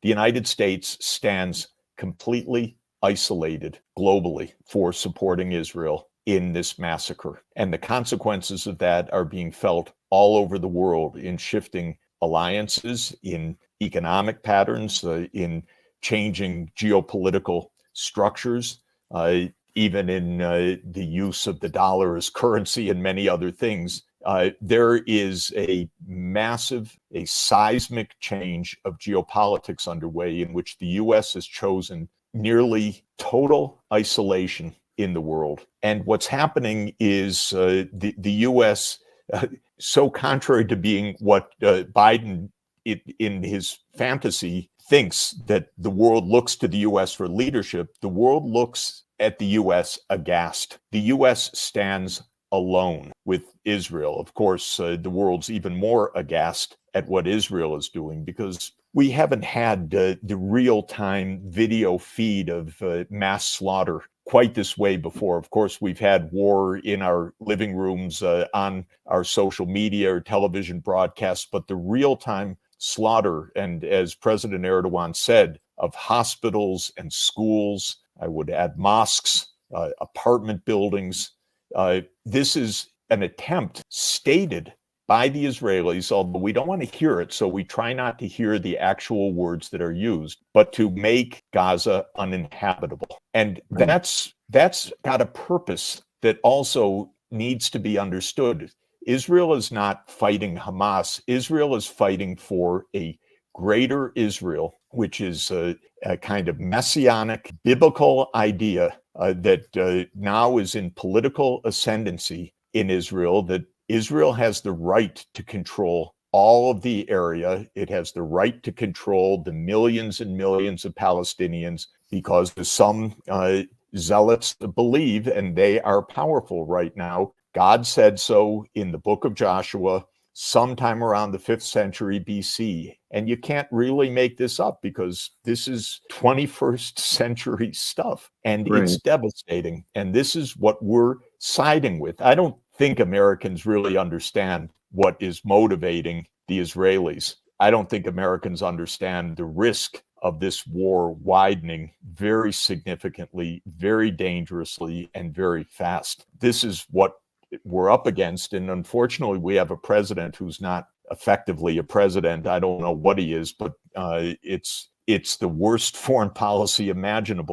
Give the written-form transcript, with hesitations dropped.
the United States stands completely isolated globally for supporting Israel in this massacre. And the consequences of that are being felt all over the world in shifting alliances, in economic patterns, in changing geopolitical structures, even in the use of the dollar as currency and many other things. There is a massive, a seismic change of geopolitics underway in which the U.S. has chosen nearly total isolation in the world. And what's happening is the U.S., so contrary to being what Biden in his fantasy thinks that the world looks to the U.S. for leadership, the world looks at the U.S. aghast. The U.S. stands alone with Israel. Of course, the world's even more aghast at what Israel is doing because we haven't had the real-time video feed of mass slaughter quite this way before. Of course, we've had war in our living rooms, on our social media or television broadcasts, but the real-time slaughter, and as President Erdogan said, of hospitals and schools, I would add mosques, apartment buildings. This is an attempt stated by the Israelis, although we don't want to hear it, so we try not to hear the actual words that are used, but to make Gaza uninhabitable. And that's got a purpose that also needs to be understood. Israel is not fighting Hamas. Israel is fighting for a greater Israel, which is a kind of messianic biblical idea that now is in political ascendancy in Israel, that Israel has the right to control all of the area. It has the right to control the millions and millions of Palestinians because some zealots believe, and they are powerful right now. God said so in the book of Joshua sometime around the 5th century BC. And you can't really make this up because this is 21st century stuff and It's devastating. And this is what we're siding with. I don't think Americans really understand what is motivating the Israelis. I don't think Americans understand the risk of this war widening very significantly, very dangerously, and very fast. This is what we're up against. And unfortunately, we have a president who's not effectively a president. I don't know what he is, but it's the worst foreign policy imaginable.